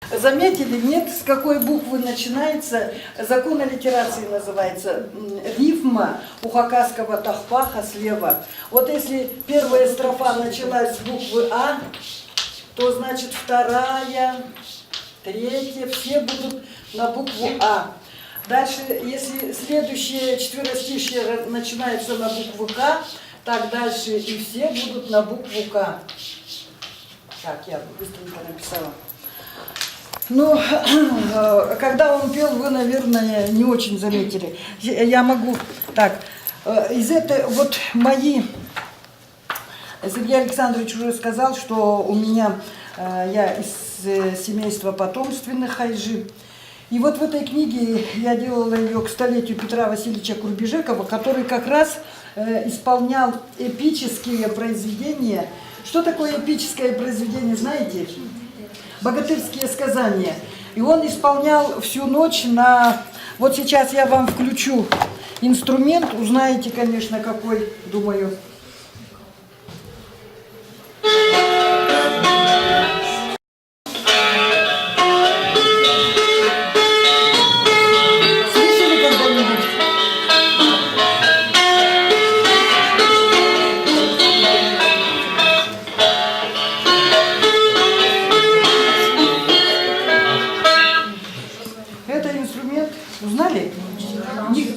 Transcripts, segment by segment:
Заметили, нет, с какой буквы начинается, закон аллитерации называется, рифма у хакасского тахпаха слева. Вот если первая строфа началась с буквы А, то значит вторая, третья, все будут на букву А. Дальше, если следующее четверостишье начинается на букву К, так дальше и все будут на букву К. Так, я быстренько написала. Ну, когда он пел, вы, наверное, не очень заметили. Я могу... Так, из этой... Вот мои... Сергей Александрович уже сказал, что у меня... Я из семейства потомственных хайжи. И вот в этой книге я делала ее к столетию Петра Васильевича Курбежекова, который как раз исполнял эпические произведения. Что такое эпическое произведение, знаете? Богатырские сказания. И он исполнял всю ночь на... Вот сейчас я вам включу инструмент, узнаете, конечно, какой, думаю. Слышали когда-нибудь? Узнали?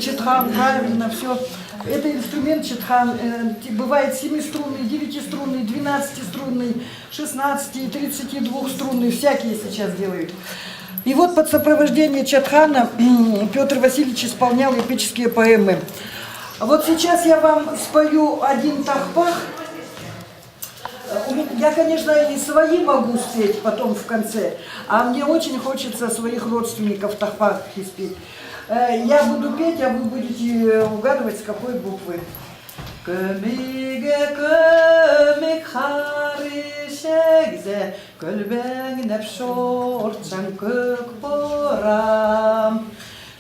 Четхан, правильно, все. Это инструмент четхан. Бывает 7-струнный, 9-струнный, 12-струнный, 16 и 32-струнный. Всякие сейчас делают. И вот под сопровождение четхана Петр Васильевич исполнял эпические поэмы. Вот сейчас я вам спою один тахпах. Я, конечно, и свои могу спеть потом в конце, а мне очень хочется своих родственников тахпах спеть. Я буду петь, а вы будете угадывать, с какой буквы. Көмеге көмек харишегзе, көлбеңнеп шортсаң көк борам.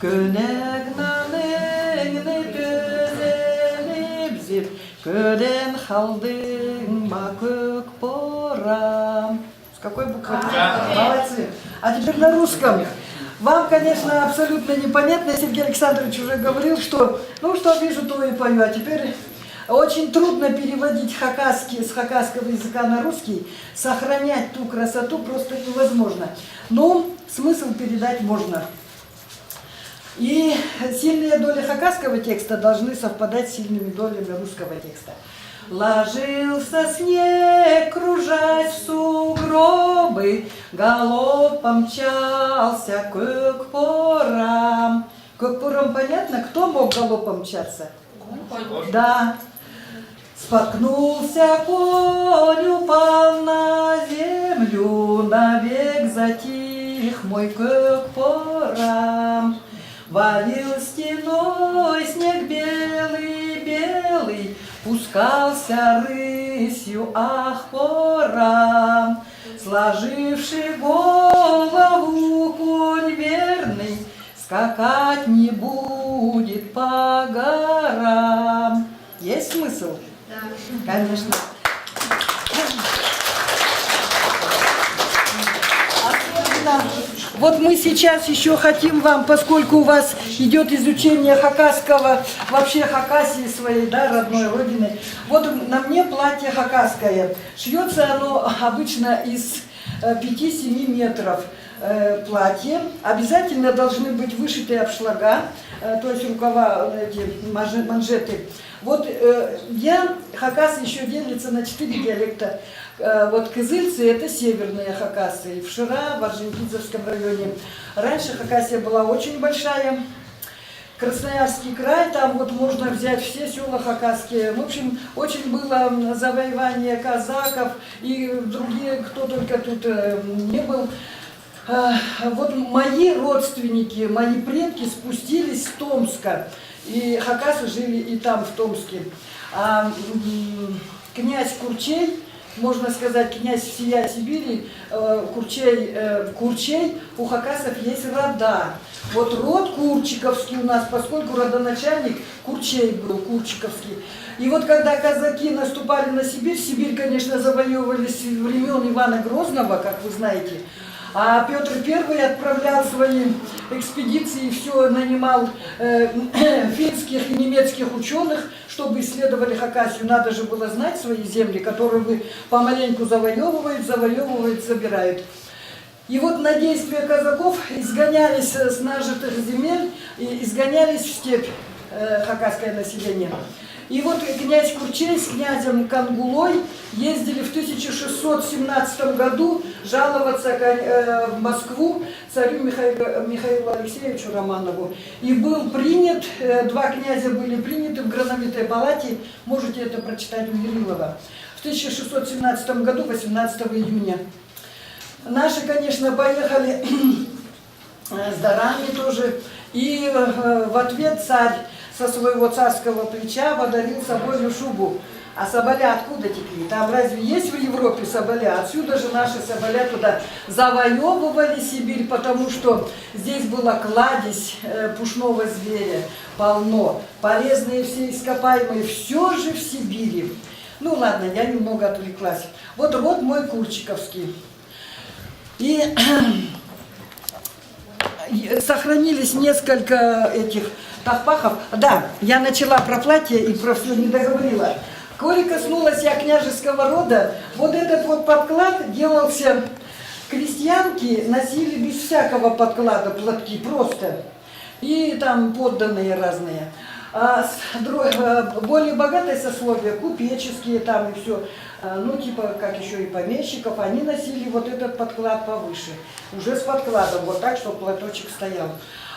Көнек наныңны төзеліп зеп, көден халдың ба көк борам. С какой буквы? Молодцы. А теперь на русском. Вам, конечно, абсолютно непонятно. Сергей Александрович уже говорил, что, ну, что вижу, то и пою. А теперь очень трудно переводить хакасский с хакасского языка на русский. Сохранять ту красоту просто невозможно. Но смысл передать можно. И сильные доли хакасского текста должны совпадать с сильными долями русского текста. Ложился снег, кружась в сугробы, галопом мчался к порам. К порам понятно? Кто мог галопом мчаться? Да. Споткнулся конь, упал на землю, навек затих мой к порам. Валил стеной снег белый-белый, пускался рысью, ах, порам. Сложивший голову конь верный, скакать не будет по горам. Есть смысл? Да. Конечно. Вот мы сейчас еще хотим вам, поскольку у вас идет изучение хакасского, вообще Хакасии своей, да, родной родины. Вот на мне платье хакасское. Шьется оно обычно из 5-7 метров платье. Обязательно должны быть вышитые обшлага, то есть рукава, эти манжеты. Вот хакас еще делится на 4 диалекта. Вот кызыльцы — это северные хакасы, и в Шира, в Орджоникидзевском районе. Раньше Хакасия была очень большая. Красноярский край, там вот можно взять все села хакасские. В общем, очень было завоевание казаков и другие, кто только тут не был. Вот мои родственники, мои предки спустились с Томска, и хакасы жили и там, в Томске. А князь Курчей, можно сказать, князь всея Сибири, Курчей, у хакасов есть рода. Вот род Курчиковский у нас, поскольку родоначальник Курчей был, Курчиковский. И вот когда казаки наступали на Сибирь, Сибирь, конечно, завоевывали с времен Ивана Грозного, как вы знаете, А Петр I отправлял свои экспедиции, все нанимал финских и немецких ученых, чтобы исследовали Хакасию. Надо же было знать свои земли, которые вы помаленьку завоевывают, собирают. И вот на действия казаков изгонялись с нажитых земель, изгонялись в степь хакасское население. И вот князь Курчей с князем Кангулой ездили в 1617 году жаловаться в Москву царю Михаилу Алексеевичу Романову. И был принят, два князя были приняты в Грановитой палате, можете это прочитать у Ерилова, в 1617 году, 18 июня. Наши, конечно, поехали с дарами тоже, и в ответ царь со своего царского плеча подарил соболью шубу. А соболя откуда текли? Там разве есть в Европе соболя? Отсюда же наши соболя туда завоевывали Сибирь, потому что здесь была кладезь пушного зверя, полно, полезные все ископаемые, все же в Сибири. Ну ладно, я немного отвлеклась. Вот род мой Курчиковский. И сохранились несколько этих тахпахов. Да, я начала про платье и про все не договорила. Коли коснулась я княжеского рода, вот этот вот подклад делался, крестьянки носили без всякого подклада платки просто. И там подданные разные. А более богатое сословие, купеческие там и все, ну типа как еще и помещиков, они носили вот этот подклад повыше, уже с подкладом, вот так, чтобы платочек стоял.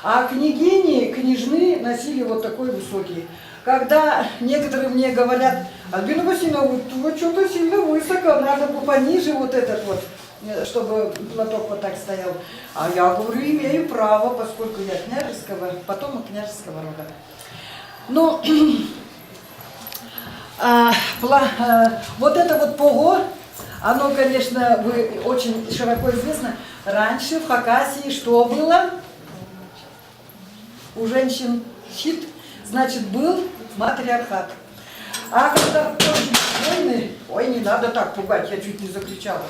А княгини, княжны носили вот такой высокий. Когда некоторые мне говорят: Альбина Васильевна, вы что-то сильно высоко, надо бы пониже вот этот вот, чтобы платок вот так стоял. А я говорю, имею право, поскольку я княжеского, потомок княжеского рода. Но вот это вот пого, оно, конечно, очень широко известно. Раньше в Хакасии что было? У женщин значит, был матриархат. А когда кончились войны, ой, не надо так пугать, я чуть не закричала.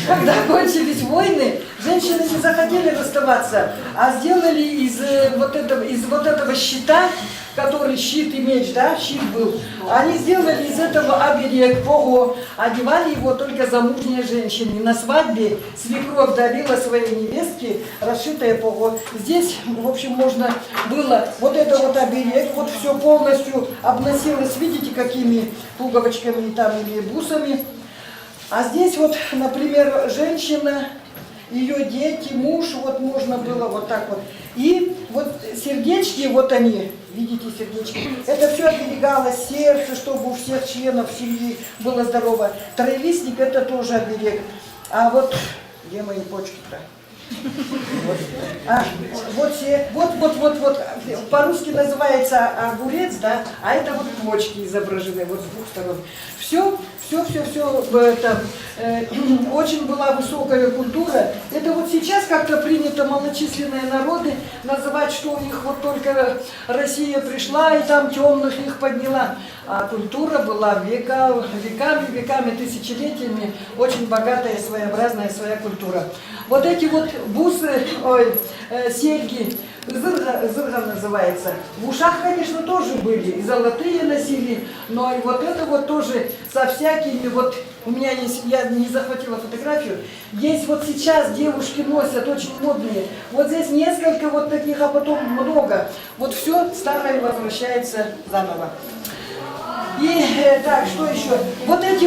Когда кончились войны, женщины не захотели расставаться, а сделали из вот этого щита, который щит и меч, да, щит был, они сделали из этого оберег, пого, одевали его только замужние женщины. На свадьбе свекровь дарила своей невестке расшитое пого. Здесь, в общем, можно было вот это вот оберег, вот все полностью обносилось, видите, какими пуговочками там или бусами. А здесь вот, например, женщина, ее дети, муж, вот можно было вот так вот. И вот сердечки, вот они, видите сердечки, это все оберегалось, сердце, чтобы у всех членов семьи было здорово. Троелистник это тоже оберег. А вот, где мои почки-то? Вот, по-русски называется огурец, да, а это вот почки изображены, вот с двух сторон. Все, это, очень была высокая культура. Это вот сейчас как-то принято малочисленные народы называть, что у них вот только Россия пришла и там темных их подняла. А культура была веками, тысячелетиями, очень богатая, своеобразная своя культура. Вот эти вот бусы, серьги, зырга называется. В ушах, конечно, тоже были, и золотые носили, но и вот это вот тоже со всякими, вот у меня есть, я не захватила фотографию, есть вот сейчас девушки носят, очень модные, вот здесь несколько вот таких, а потом много. Вот все старое возвращается заново. И так, что еще? Вот эти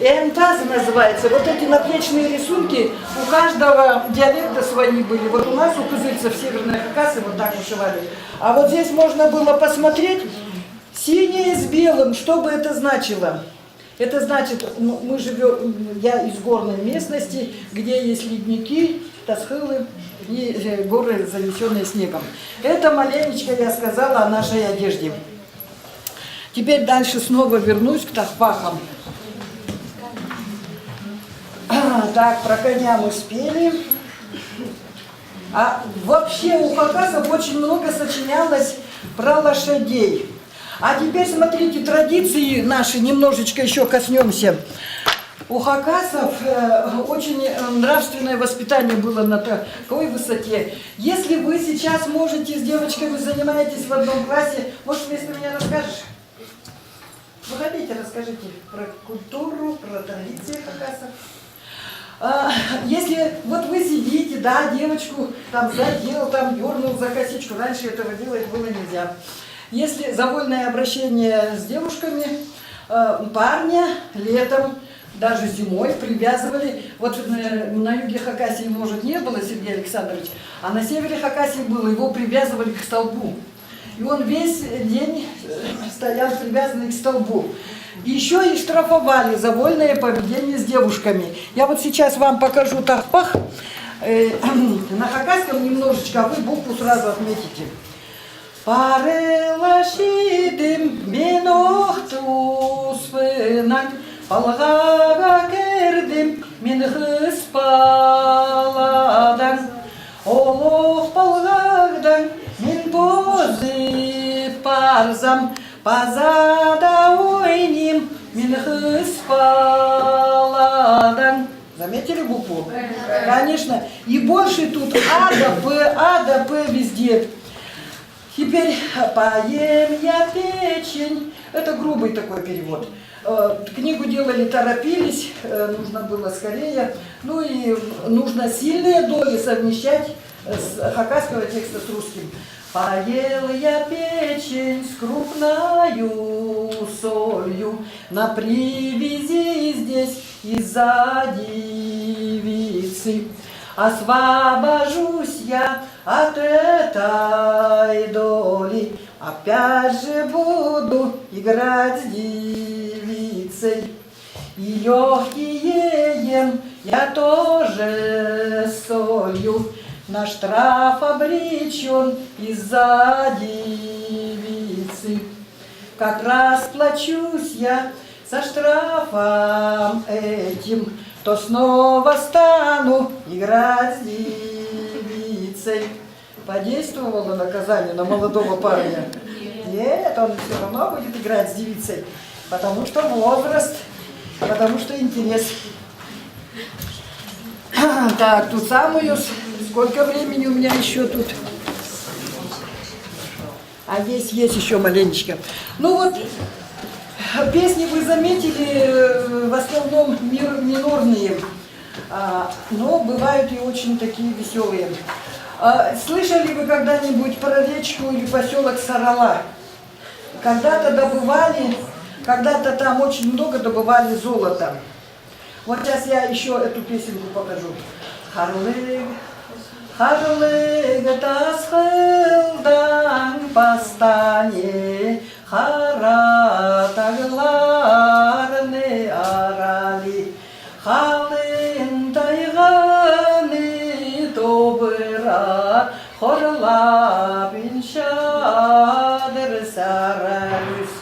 энтазы называется, вот эти наплечные рисунки, у каждого диалекта свои были. Вот у нас, у кызыльцев, северной Хакасы вот так вышивали. А вот здесь можно было посмотреть, синее с белым, что бы это значило? Это значит, мы живем, я из горной местности, где есть ледники, тасхылы и горы, занесенные снегом. Это маленечко я сказала о нашей одежде. Теперь дальше снова вернусь к тахпахам. Так, про коня мы спели. А вообще у хакасов очень много сочинялось про лошадей. А теперь смотрите, традиции наши, немножечко еще коснемся. У хакасов очень нравственное воспитание было на такой высоте. Если вы сейчас можете с девочками занимаетесь в одном классе, может, вместо меня расскажешь? Выходите, расскажите про культуру, про традиции хакасов. Если вот вы сидите, да, девочку там задел, там дернул за косичку, раньше этого делать было нельзя. Если за вольное обращение с девушками, парня летом, даже зимой привязывали, вот на юге Хакасии, может, не было, Сергей Александрович, а на севере Хакасии было, его привязывали к столбу. И он весь день стоял привязанный к столбу. Еще и штрафовали за вольное поведение с девушками. Я вот сейчас вам покажу тахпах. На хакасском немножечко, а вы букву сразу отметите. Парелашидим бенохтусвенан палгага кердим минхыспаладан олох палгагдан мин позы парзам пазада ойним минхыспаладан. Заметили букву? Конечно. И больше тут А до П везде. Теперь поем я печень. Это грубый такой перевод. Книгу делали, торопились, нужно было скорее. Ну и нужно сильные доли совмещать с хакасского текста с русским. Поел я печень с крупною солью на привязи здесь из-за девицы. Освобожусь я от этой доли, опять же буду играть с девицей. И легкие ем я тоже солью, на штраф обречен из-за девицы. Как расплачусь я со штрафом этим, то снова стану играть с девицей. Подействовало наказание на молодого парня? Нет, он все равно будет играть с девицей, потому что возраст, потому что интерес. Так, тут самую, сколько времени у меня еще тут? А есть еще маленечко. Ну вот, песни вы заметили, в основном минорные, но бывают и очень такие веселые. Слышали вы когда-нибудь про речку или поселок Сарала? Когда-то добывали, когда-то там очень много добывали золота. Вот сейчас я еще эту песенку покажу. Харлыг тасхылдан пастане харатагларны арали халын тайганы тобыра хорлап иншадыр саралюс.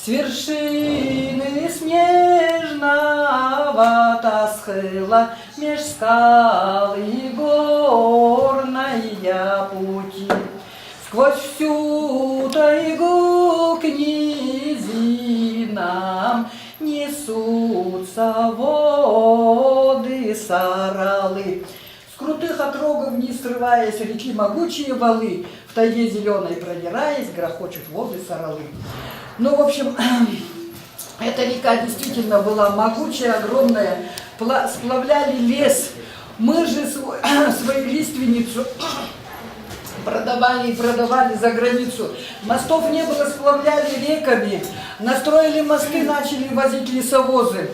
С вершины снежного тасхыла меж скал и горная пути. Сквозь всю тайгу к низинам несутся воды Саралы. С крутых отрогов вниз срываясь реки могучие валы, в тайге зеленой продираясь, грохочут воды Саралы. Ну, в общем, эта река действительно была могучая, огромная, сплавляли лес. Мы же свою лиственницу продавали и продавали за границу. Мостов не было, сплавляли реками. Настроили мосты, начали возить лесовозы,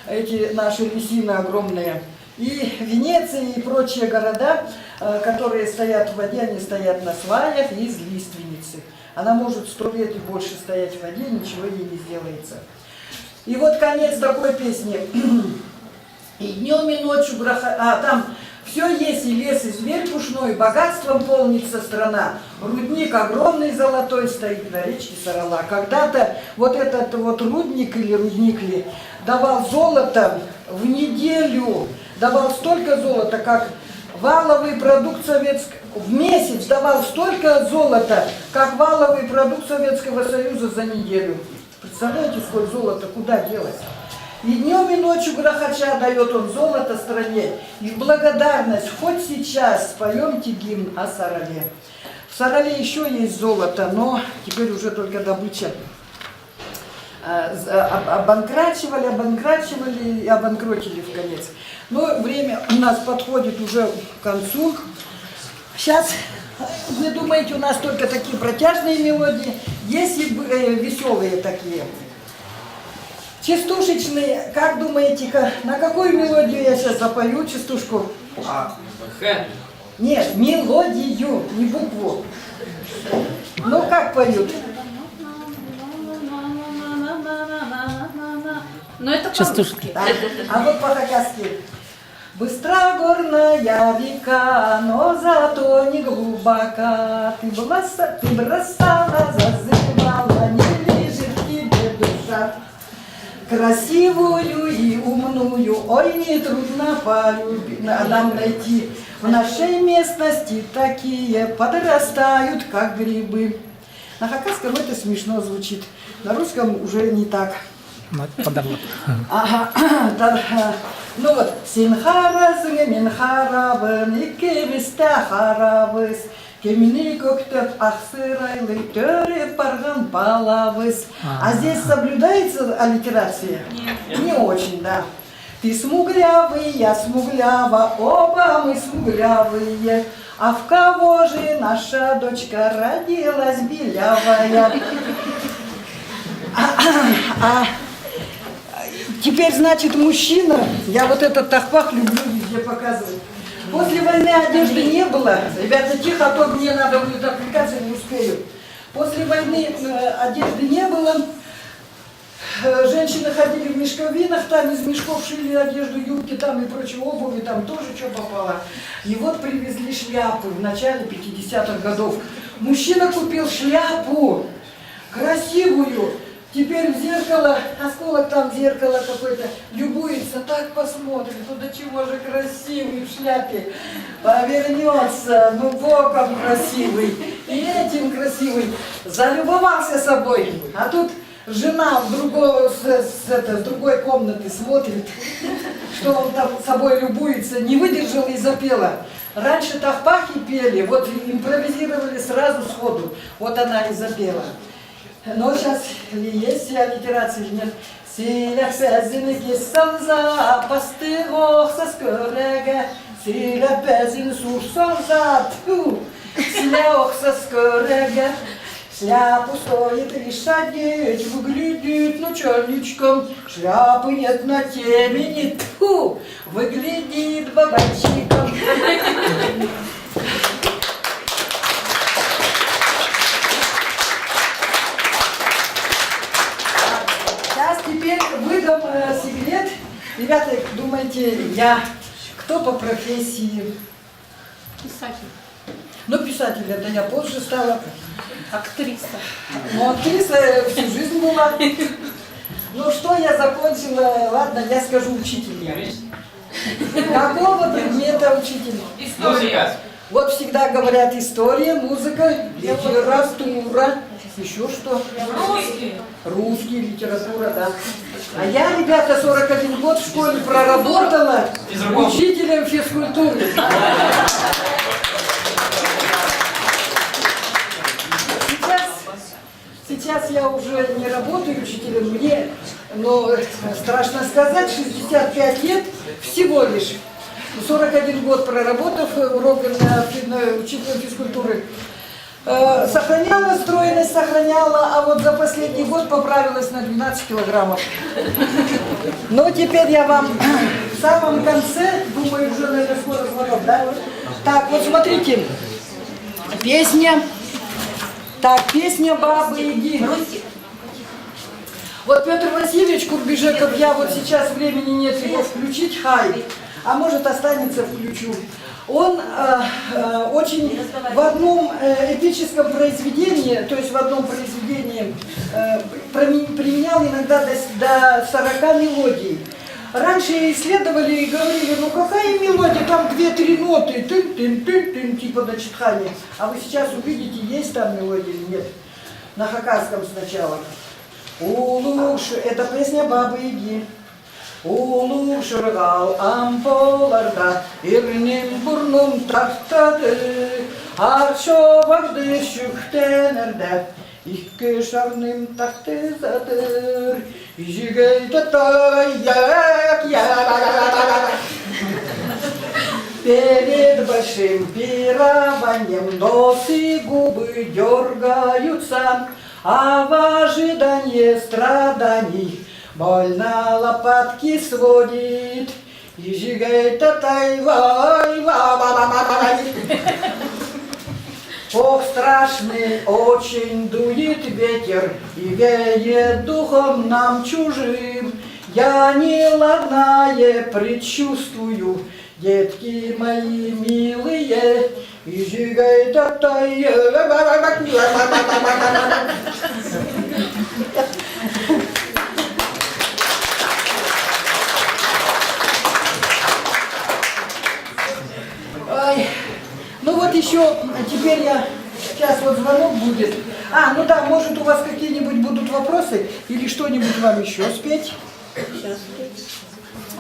эти наши лисины огромные. И Венеция и прочие города, которые стоят в воде, они стоят на сваях из лиственницы. Она может 100 лет и больше стоять в воде, ничего ей не сделается. И вот конец такой песни. И днем, и ночью там все есть, и лес, и зверь пушной, богатством полнится страна. Рудник огромный золотой стоит на речке Сарала. Когда-то вот этот вот рудник или рудник ли давал золото в неделю, давал столько золота, как валовый продукт советского, в месяц давал столько золота, как валовый продукт Советского Союза за неделю. Представляете, сколько золота, куда делось? И днем, и ночью грохоча дает он золото стране. И в благодарность хоть сейчас споемте гимн о Сарале. В Сарале еще есть золото, но теперь уже только добыча. Обанкрачивали и обанкротили в конец. Но время у нас подходит уже к концу. Сейчас, вы думаете, у нас только такие протяжные мелодии, есть и веселые такие. Частушечные, как думаете, на какую мелодию я сейчас запою частушку? Нет, мелодию, не букву. Ну как поют? Но это по-русски. Да. А вот по-хакасски. Быстра горная река, но зато не глубока. Ты бросала, зазывала, не лежит тебе душа. Красивую и умную, ой, не трудно нам найти. В нашей местности такие подрастают, как грибы. На хакасском это смешно звучит, на русском уже не так. Ага, ну вот, синхаразы, минхарабын, икевистахарабыз, кемини коктеп ахсырайлы, törеп барган балабыз. А здесь соблюдается аллитерация? Нет. Не очень, да. Ты смуглявый, я смуглява, оба мы смуглявые. А в кого же наша дочка родилась белявая? Теперь, значит, мужчина, я вот этот тахпах люблю везде показывать. После войны одежды не было. Ребята, тихо, а то мне надо будет отвлекаться, не успею. После войны одежды не было. Женщины ходили в мешковинах, там из мешков шили одежду, юбки там и прочее, обуви, там тоже что попало. И вот привезли шляпы в начале 50-х годов. Мужчина купил шляпу красивую. Теперь в зеркало, осколок там зеркало какое-то, любуется, так посмотрит, ну до чего же красивый в шляпе, повернется, ну боком красивый, и этим красивый, залюбовался собой, а тут жена с другой комнаты смотрит, что он там собой любуется, не выдержала и запела. Раньше тахпахи пели, вот импровизировали сразу сходу, вот она и запела. Но сейчас есть аллитерация или нет? Силя пезин киссанза, пастырох соскорега, силя пезин сурсанза, тьфу, силя соскорега. Шляпу стоит лишь одеть, выглядит начальничком, шляпы нет на темени, тьфу, выглядит бабайчиком. Теперь выдам секрет. Ребята, думаете, я кто по профессии? Писатель. Ну, писатель, это я позже стала. Актриса. Ну, актриса всю жизнь была. Ну, что я закончила? Ладно, я скажу учитель. Какого предмета учитель? История. Вот всегда говорят история, музыка, литература. Еще что? Русский. Русский, литература, да. А я, ребята, 41 год в школе проработала учителем физкультуры. Сейчас я уже не работаю учителем, мне, но страшно сказать, 65 лет всего лишь. 41 год проработав учителем физкультуры. Сохраняла стройность, сохраняла, а вот за последний год поправилась на 12 килограммов. Но теперь я вам в самом конце, думаю, уже, наверное, скоро звонок, да? Так, вот смотрите, песня. Так, песня «Бабы-Яги». Вот Петр Васильевич Курбижеков, я вот сейчас времени нет его включить, хай, а может останется, включу. Он очень в одном эпическом произведении, то есть в одном произведении применял иногда до 40 мелодий. Раньше исследовали и говорили, ну какая мелодия, там 2-3 ноты, тын-тын-тын-тын, типа на читхане. А вы сейчас увидите, есть там мелодия или нет. На хакасском сначала. Улуш, это песня Бабы-Яги. Улуг жырғал амполарда ирнем бурнум тартады. Аршобарды шүктенерді икки шарным тартызадыр. Жигейді таяк перед большим пированием носы губы дергаются, а в ожидании страданий больно лопатки сводит. И жигай татай вай вай. Ох, страшный очень дует ветер и веет духом нам чужим. Я неладное предчувствую, детки мои милые, и жигай татай. Ой. Ну вот еще, теперь сейчас вот звонок будет. Ну да, может у вас какие-нибудь будут вопросы или что-нибудь вам еще спеть?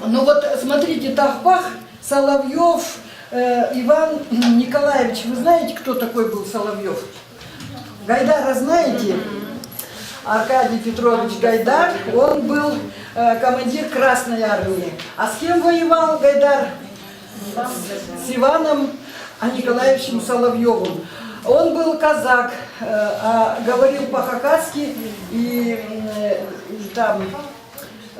Ну вот смотрите, Тахпах, Соловьев, Иван Николаевич, вы знаете, кто такой был Соловьев? Гайдара знаете? Аркадий Петрович Гайдар, он был командир Красной Армии. А с кем воевал Гайдар? С Иваном Николаевичем Соловьевым. Он был казак, говорил по-хакасски, и там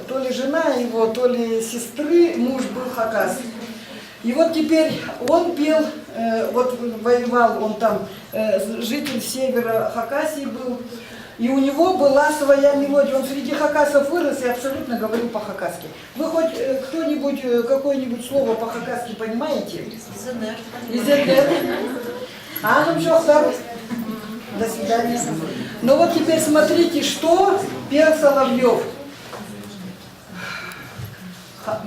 то ли жена его, то ли сестры, муж был хакас. И вот теперь он пел, вот воевал он там, житель севера Хакасии был, и у него была своя мелодия. Он среди хакасов вырос и абсолютно говорил по-хакасски. Вы хоть кто-нибудь, какое-нибудь слово по-хакасски понимаете? Изенер. Ну все, до свидания. Ну вот теперь смотрите, что пел Соловьев.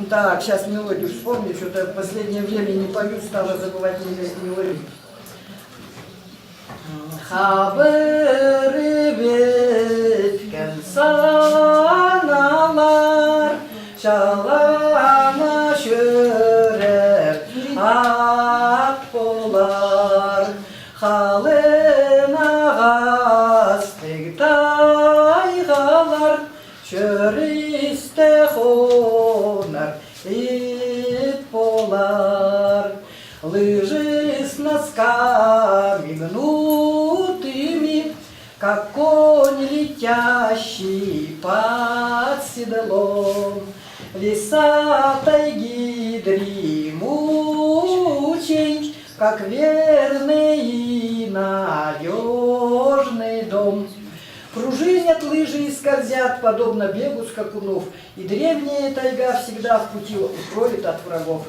Так, сейчас мелодию вспомню, что-то в последнее время не пою, стала забывать мелодию. Haberi bitken sanalar, şalana şörer akpolar, halın ağaz tegdaygalar, şöriste honar itpolar, лыжи с носками гнутыми, как конь летящий под седлом. Леса тайги дремучей, как верный и надежный дом. Пружинят лыжи и скользят, подобно бегу скакунов, и древняя тайга всегда в пути укроет от врагов.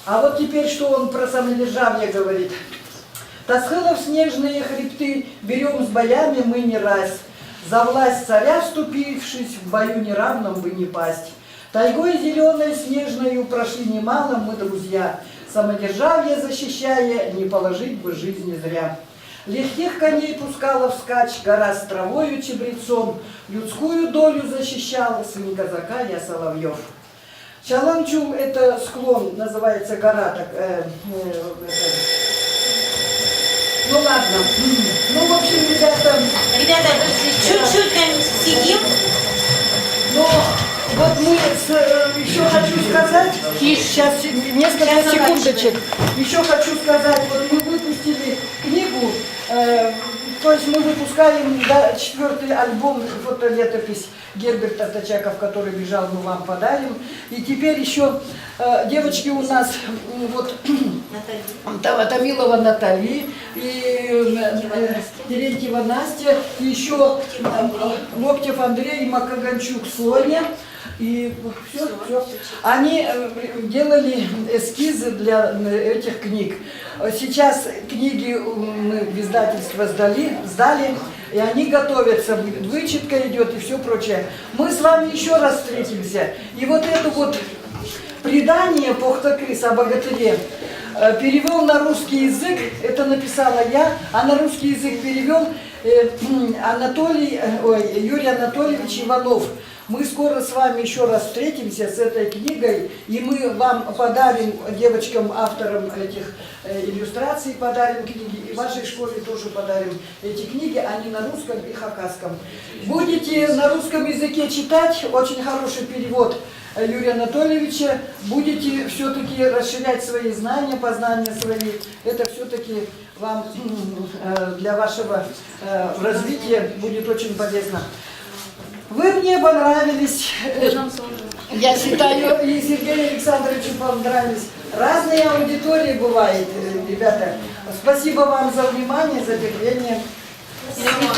А вот теперь, что он про самодержавие говорит. Тосхылов снежные хребты берем с боями мы не раз. За власть царя вступившись, в бою неравном бы не пасть. Тайгой зеленой снежною прошли немало мы, друзья. Самодержавие защищая, не положить бы жизни зря. Легких коней пускала вскачь, гора с травою чебрецом. Людскую долю защищал сын казака я Соловьев. Чаланчум – это склон, называется гора. Так, ну ладно. Ну, в общем, ребята, чуть-чуть сидим. Но вот мы, еще хочу сказать, сейчас несколько секундочек, еще хочу сказать, вот мы выпустили книгу, то есть мы выпускаем 4-й альбом фотолетопись Герберта Тачаков, который бежал, мы вам подарим. И теперь еще девочки у нас, вот Томилова Натали, и Терентьева Настя, и еще Локтев Андрей и Макаганчук Соня. И все. Они делали эскизы для этих книг. Сейчас книги мы в издательство сдали, и они готовятся, вычетка идет и все прочее. Мы с вами еще раз встретимся. И вот это вот предание Похтакрис о богатыре перевел на русский язык, это написала я, а на русский язык перевел Юрий Анатольевич Иванов. Мы скоро с вами еще раз встретимся с этой книгой, и мы вам подарим, девочкам, авторам этих иллюстраций, подарим книги, и вашей школе тоже подарим эти книги, они на русском и хакасском. Будете на русском языке читать, очень хороший перевод Юрия Анатольевича, будете все-таки расширять свои знания, познания свои, это все-таки вам для вашего развития будет очень полезно. Вы мне понравились, я считаю, и Сергею Александровичу понравились. Разные аудитории бывают, ребята. Спасибо вам за внимание, за терпение. Спасибо.